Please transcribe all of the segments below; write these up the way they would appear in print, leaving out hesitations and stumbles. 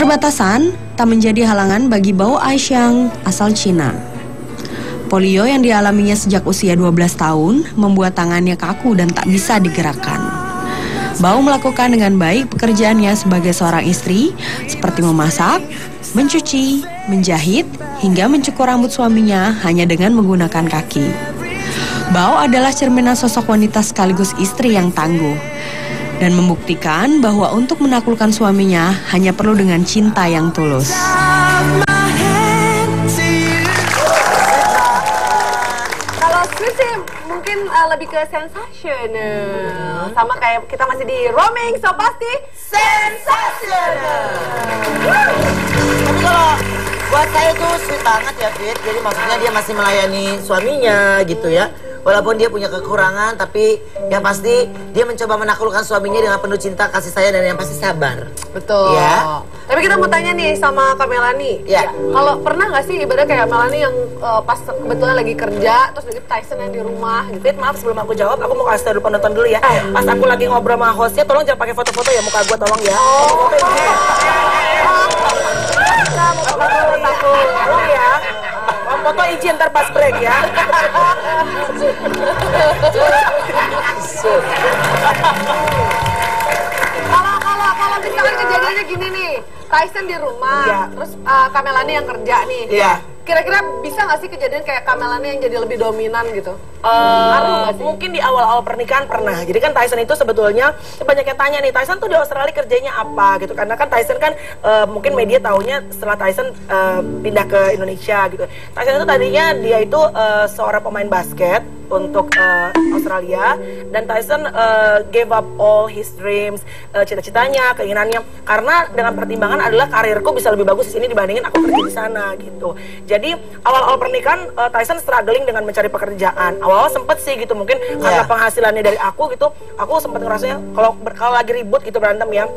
Keterbatasan tak menjadi halangan bagi Bao Aixiang asal Cina. Polio yang dialaminya sejak usia 12 tahun membuat tangannya kaku dan tak bisa digerakkan. Bao melakukan dengan baik pekerjaannya sebagai seorang istri seperti memasak, mencuci, menjahit, hingga mencukur rambut suaminya hanya dengan menggunakan kaki. Bao adalah cerminan sosok wanita sekaligus istri yang tangguh dan membuktikan bahwa untuk menaklukkan suaminya hanya perlu dengan cinta yang tulus. Kalau Sweet sih mungkin lebih ke sensational. Sama kayak kita masih di roaming, so pasti sensational. Tapi kalau buat saya tuh sweet banget ya Fit. Jadi maksudnya dia masih melayani suaminya gitu ya. Walaupun dia punya kekurangan, tapi yang pasti dia mencoba menaklukkan suaminya dengan penuh cinta, kasih sayang, dan yang pasti sabar. Betul. Ya. Tapi kita mau tanya nih sama Kak Melani. Ya. Kalau pernah nggak sih ibadah kayak Melani yang pas kebetulan lagi kerja, terus lagi Tyson yang di rumah gitu. Maaf sebelum aku jawab, aku mau kasih tahu penonton dulu ya. Pas aku lagi ngobrol sama hostnya, tolong jangan pakai foto-foto ya muka gue, tolong ya. Tolong ya. Foto izin ntar pas break ya. Kalau misalkan kejadiannya gini nih, Tyson di rumah, terus Kak Melani yang kerja nih. Iya. Kira-kira bisa nggak sih kejadian kayak Kak Melani yang jadi lebih dominan gitu? Ngaruh nggak sih? Mungkin di awal-awal pernikahan pernah. Jadi kan Tyson itu sebetulnya banyak yang tanya nih, Tyson tuh di Australia kerjanya apa gitu. Karena kan Tyson kan mungkin media taunya setelah Tyson pindah ke Indonesia gitu. Tyson itu tadinya dia itu seorang pemain basket untuk Australia, dan Tyson gave up all his dreams, cita-citanya, keinginannya, karena dengan pertimbangan adalah karirku bisa lebih bagus di sini dibandingin aku kerja di sana gitu. Jadi awal-awal pernikahan Tyson struggling dengan mencari pekerjaan. Awal-awal sempet sih gitu, mungkin karena penghasilannya dari aku gitu, aku sempet ngerasanya kalau lagi ribut gitu, berantem ya,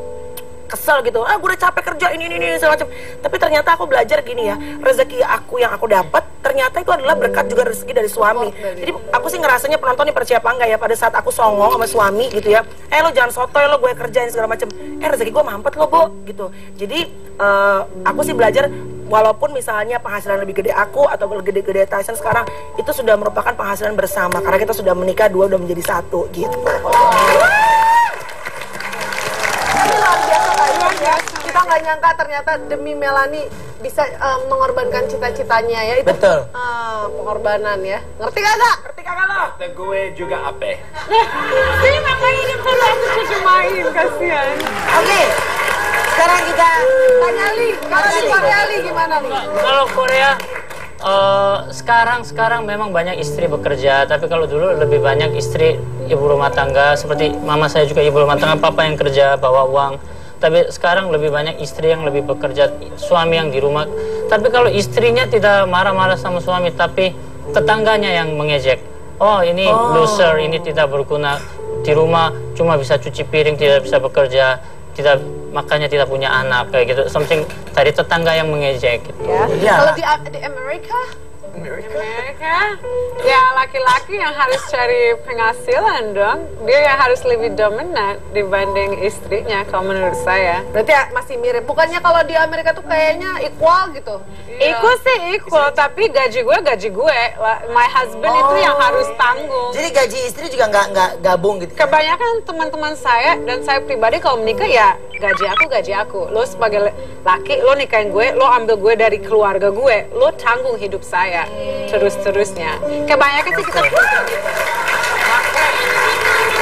kesel gitu, gue udah capek kerja ini segala macam. Tapi ternyata aku belajar gini ya, rezeki aku yang aku dapat ternyata itu adalah berkat juga rezeki dari suami. Jadi aku sih ngerasanya, penonton nih percaya apa enggak ya, pada saat aku songong sama suami gitu ya, lo jangan sotoy lo, gue kerjain segala macam, rezeki gue mampet lo Bo gitu. Jadi aku sih belajar, walaupun misalnya penghasilan lebih gede aku atau lebih gede Tyson sekarang, itu sudah merupakan penghasilan bersama karena kita sudah menikah, dua udah menjadi satu gitu. Kita nggak nyangka ternyata demi Melani bisa mengorbankan cita-citanya ya, itu betul. Pengorbanan ya. Ngerti gak Kak? Ngerti kagak lo? Kata gue juga apa? Ini makanya ini perlu aku cemain, kasihan. Oke. Sekarang kita tanya Ali, kalau di Korea Ali gimana nih? Kalau Korea sekarang memang banyak istri bekerja, tapi kalau dulu lebih banyak istri ibu rumah tangga, seperti mama saya juga ibu rumah tangga, papa yang kerja bawa uang. Tapi sekarang lebih banyak istri yang lebih bekerja, suami yang di rumah. Tapi kalau istrinya tidak marah-marah sama suami, tapi tetangganya yang mengejek. Oh ini loser, ini tidak berguna, di rumah cuma bisa cuci piring, tidak bisa bekerja, makanya tidak punya anak, kayak gitu. Something dari tetangga yang mengejek gitu. Kalau di Amerika? Ya laki-laki yang harus cari penghasilan dong. Dia yang harus lebih dominan dibanding istrinya kalau menurut saya. Berarti masih mirip. Bukannya kalau di Amerika tuh kayaknya equal gitu? Equal sih equal, tapi gaji gue. My husband itu yang harus tanggung. Jadi gaji istri juga nggak gabung gitu? Kebanyakan teman-teman saya dan saya pribadi kalau menikah ya gaji aku. Lo sebagai laki, lo nikahin gue, lo ambil gue dari keluarga gue, lo tanggung hidup saya terus-terusnya. Kebanyakan sih kita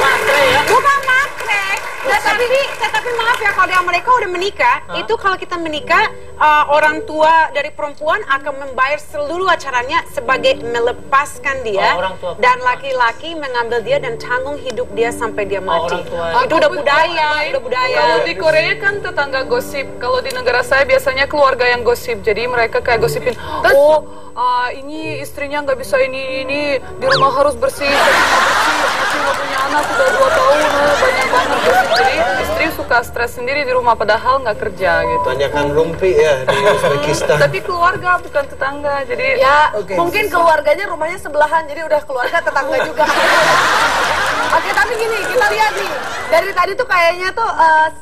matre ya. Bukan matre. Tetapi maaf ya, kalau di Amerika udah menikah, itu kalau kita menikah, orang tua dari perempuan akan membayar seluruh acaranya sebagai melepaskan dia, dan laki-laki mengambil dia dan tanggung hidup dia sampai dia mati. Itu udah budaya. Kalau di Korea kan tetangga gosip. Kalau di negara saya biasanya keluarga yang gosip. Jadi mereka kayak gosipin, ini istrinya nggak bisa ini di rumah harus bersih, jadi nggak bersih, masih nggak punya anak sudah 2 tahun, banyak banget gosip. Jadi istri suka stres sendiri di rumah padahal nggak kerja gitu. Banyakan rumpi ya di Uzbekistan. Tapi keluarga bukan tetangga, jadi ya mungkin keluarganya rumahnya sebelahan, jadi udah keluarga tetangga juga. Oke, tapi gini, kita lihat nih. Dari tadi tuh kayaknya tuh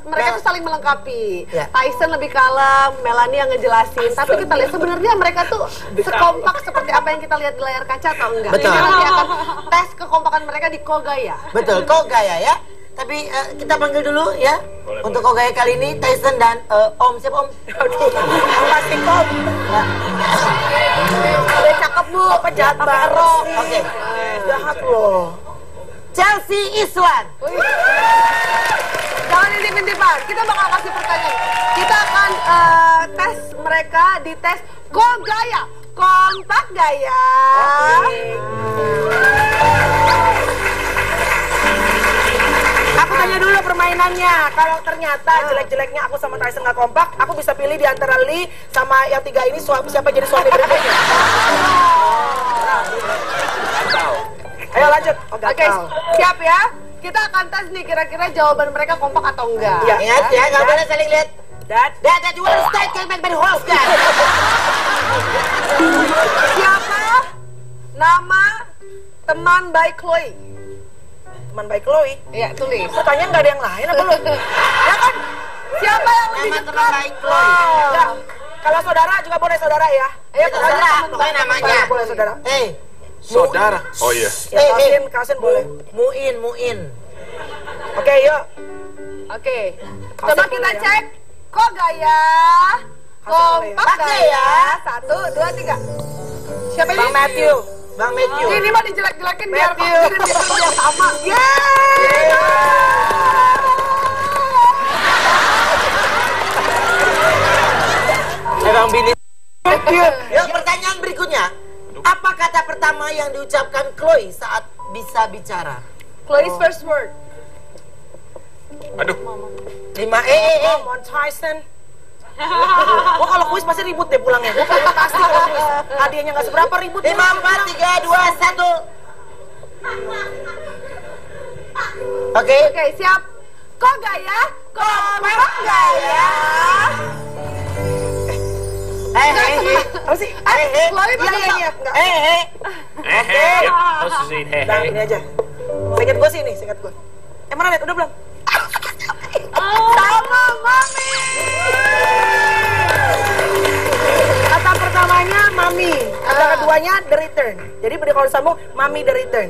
mereka tuh saling melengkapi. Tyson lebih kalem, Melanie yang ngejelasin. Tapi kita lihat sebenarnya mereka tuh sekompak seperti apa yang kita lihat di layar kaca atau enggak? Betul. Ini nanti akan tes kekompakan mereka di Kogaya. Betul, Kogaya ya. Tapi kita panggil dulu ya. Untuk Kogaya kali ini Tyson dan Om. Siapa Om? Aduh, pasti Om. Udah cakep Bu, Jahat banget. Oke. Jahat loh. Chelsea Iswan. Jangan intip-intipan, kita bakal kasih pertanyaan. Kita akan tes mereka di tes Kogaya. Kompak gaya. Aku tanya dulu permainannya. Kalau ternyata jelek-jeleknya aku sama Tyson nggak kompak, aku bisa pilih di antara Lee sama yang tiga ini siapa jadi suami berikutnya. Ayo lanjut. Oke, siap ya? Kita akan tes nih kira-kira jawaban mereka kompak atau enggak. Iya, ingat ya, nggak boleh saling lihat. Dad, You wanna start came back by the horse, Dad. Siapa nama teman baik Chloe? teman baik Chloe. Iya, tulis. Pertanyaan nggak ada yang lain apa lu? Ya kan? Siapa yang lebih Nama dekat? teman baik Chloe. Ya. Kalau saudara juga boleh saudara ya. Ayo, Saudara, pokoknya namanya. Boleh saudara. Saudara. Oh iya. Ya, Kasin boleh. Muin. Oke, yuk. Oke. Kasih Coba boleh kita ya. cek. Kok gaya? Kompak Pakai gaya? ya. 1, 2, 3. Siapa ini? Bang Matthew. Bang Matthew. Ini mah dijelek-jelekin biar Matthew. biar sama. Bang Bini. Yuk, pertanyaan berikutnya. Apa kata pertama yang diucapkan Chloe saat bisa bicara? Chloe's first word. Aduh. 5 Come on, Tyson. Gua kalau kuis pasti ribut deh pulangnya. Gua kalau pasti kalau kuis hadiahnya nggak seberapa ribut. 5, 4, 3, 2, 1. Oke. Oke, siap. Kok gaya? Kompak gaya? Apa sih? Chloe Iya, iya. Enggak. Oke. Harus sih Udah, ini aja. Singkat gua sih ini, singkat gua. Mana Net? Udah belum? Sama Mami. Kata pertamanya Mami, kata keduanya The Return. Jadi kalau disambung Mami The Return.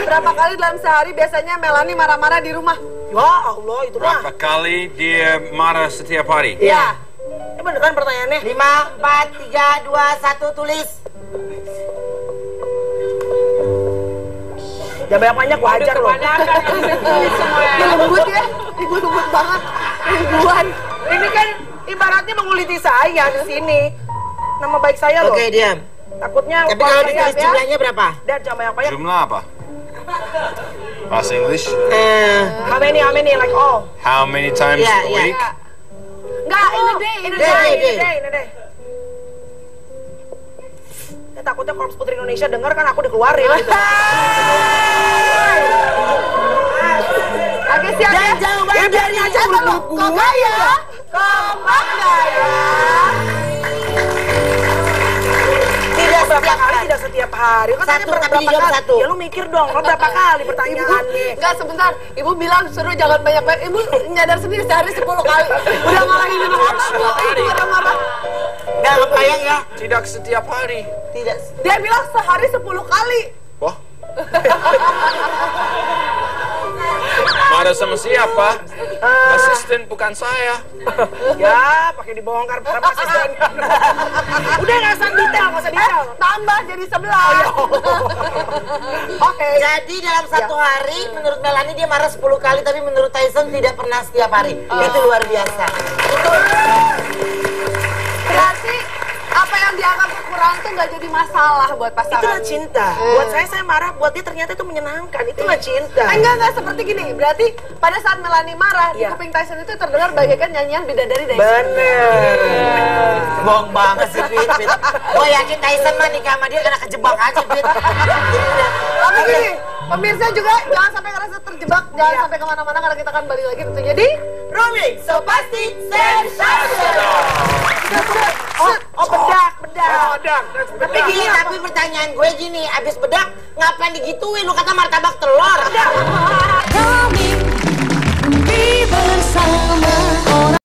Berapa kali dalam sehari biasanya Melanie marah-marah di rumah? Ya Allah, itu mah. Berapa kali dia marah setiap hari? Iya. Ini beneran pertanyaannya. 5, 4, 3, 2, 1, tulis. Jangan banyak wajar loh. Ini lembut ya, ibu lembut banget. Ribuan. Ini kan ibaratnya menguliti saya di sini. Nama baik saya loh. Oke, diam. Takutnya Tapi kalau ditulis jumlahnya berapa? Dan jangan banyak. Jumlah apa? Bahasa English. How many, like all? How many times Yeah, a yeah. week? Enggak, in a day. In a day. Ya, takutnya Korps Putri Indonesia denger kan aku dikeluarin gitu. Oke, siap ya. Jawabannya Biarin aja Kok gaya? Kompak gaya? Tidak Berapa setiap kali? hari. Tidak setiap hari. Kan tanya Satu, berapa tapi dijawab kali? satu. Ya lu mikir dong, lo berapa kali pertanyaannya? Enggak, sebentar. Ibu bilang suruh jangan banyak-banyak. Ibu nyadar sendiri sehari 10 kali. Udah ngalahin ibu apa? Ibu udah marah. Nggak kebayang ya? Tidak setiap hari. Tidak. Dia bilang sehari 10 kali. Wah. Marah sama siapa? Asisten bukan saya. Ya, pakai dibongkar sama asisten. Udah nggak usah detail, Tambah jadi 11. Oke. Jadi dalam satu hari, menurut Melanie dia marah 10 kali, tapi menurut Tyson tidak pernah setiap hari. Itu luar biasa. Itu Berarti apa yang dianggap kekurangan tuh nggak jadi masalah buat pasangan. Itulah cinta. Buat saya marah, buat dia ternyata itu menyenangkan. Itulah cinta. Enggak seperti gini. Berarti pada saat Melanie marah, di Iya. kuping Tyson itu terdengar bagaikan nyanyian bidadari dari Bener. bohong banget sih, Fit. Gue yakin Tyson mah nikah sama dia karena kejebak aja, Fit. Tapi gini, Pemirsa juga jangan sampai ngerasa terjebak, jangan sampai kemana-mana karena kita akan balik lagi tentunya di Roaming, so pasti sensasional. bedak. Tapi gini, tapi pertanyaan gue gini, abis bedak ngapain digituin? Lu kata martabak telur.